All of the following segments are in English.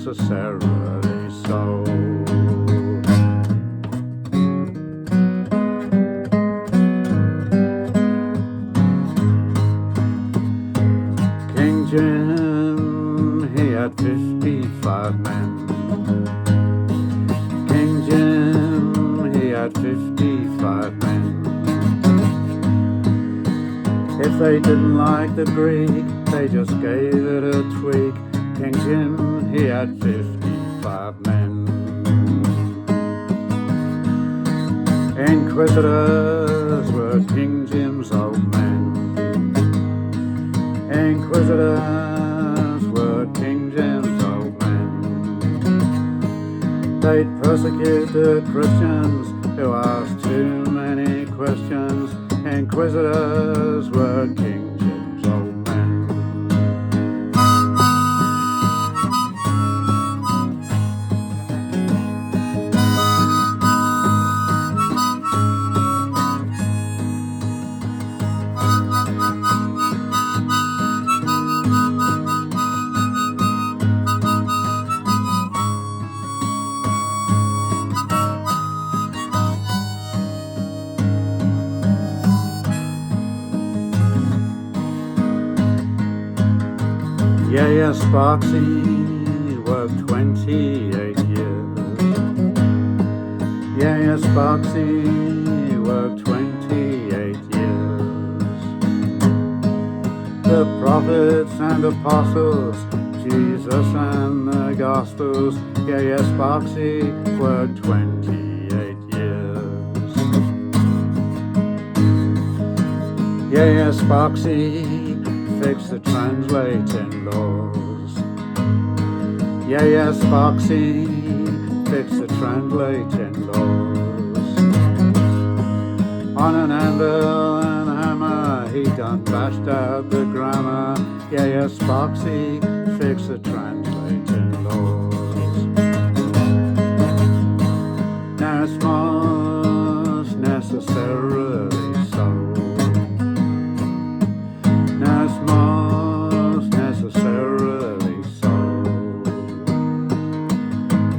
necessarily so. King Jim, he had 55 men. King Jim, he had 55 men. If they didn't like the Greek, they just gave it a tweak. King Jim, he had 55 men. Inquisitors were King Jim's old men. Inquisitors were King Jim's old men. They'd persecute the Christians who asked too many questions. Inquisitors were King Jim's old men. Yeah, Sparksy worked 28 years. Yeah, Sparksy worked 28 years. The prophets and apostles, Jesus and the Gospels. Yeah, Sparksy worked 28 years. Yeah, Sparksy fix the translating laws. Yeah, Sparksy, fix the translating laws. On an anvil and hammer, he done bashed out the grammar. Yeah, Sparksy, fix the translating laws. Now it's most necessarily so. Now it's most necessarily so.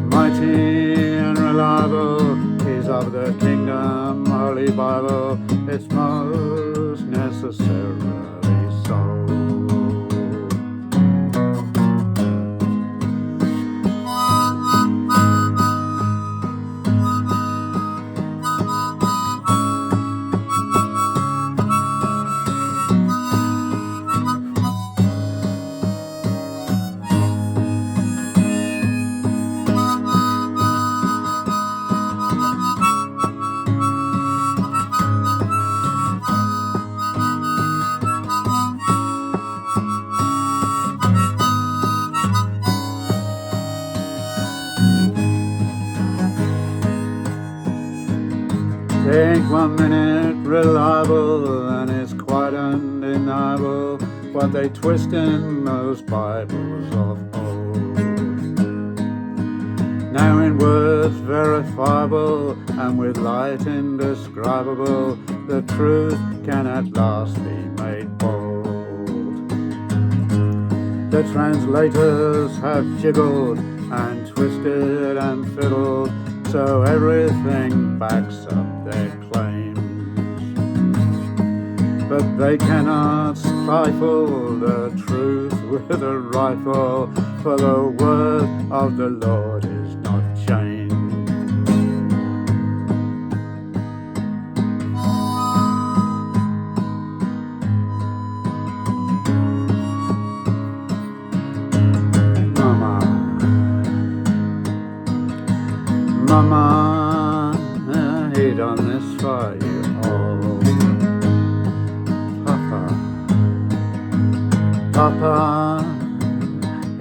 Mighty and reliable, he's of the kingdom, Holy Bible. It's most necessarily so. Take 1 minute reliable, and it's quite undeniable what they twist in those Bibles of old. Now in words verifiable and with light indescribable, the truth can at last be made bold. The translators have jiggled and twisted and fiddled, so everything backs up their claims. But they cannot stifle the truth with a rifle, for the word of the Lord is not changed. Mama, he done this for you all. Papa,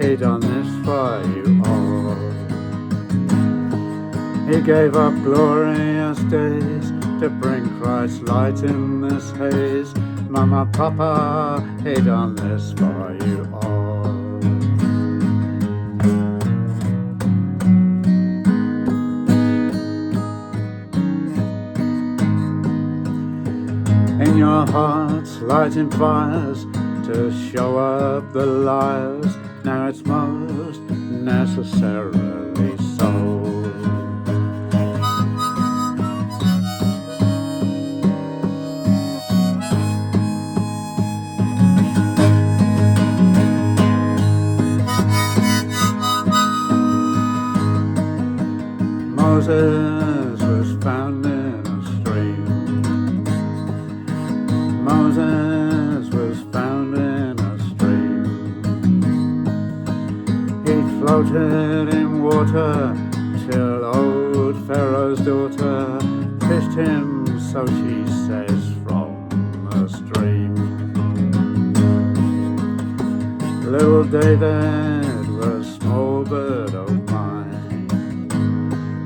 he done this for you all. He gave up glorious days to bring Christ's light in this haze. Mama, Papa, he done this for you all. In your hearts lighting fires to show up the liars. Now it's most necessarily so. Moses was found in a stream. Moses was found in a stream. He floated in water till old Pharaoh's daughter fished him, so she says, from a stream. Little David was small, but oh my.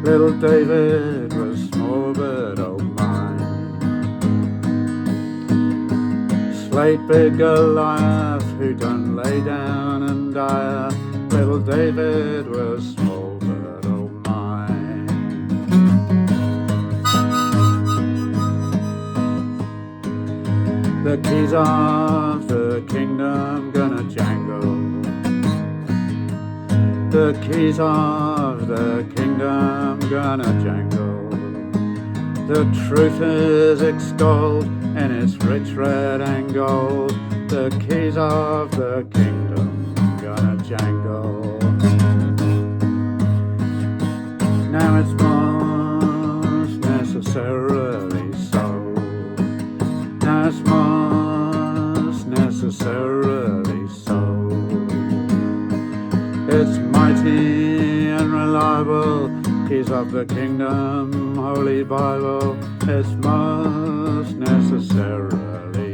Little David was small, but oh my. Slayed big Goliath, who done lay down and die. Little David was small, but oh my. The keys of the kingdom gonna jangle. The keys of the kingdom gonna jangle. The truth is extolled and it's rich red and gold. The keys of the kingdom gonna jangle. Now it's most necessarily so. Now it's most necessarily so. It's mighty and reliable, keys of the kingdom, Holy Bible. It's most necessarily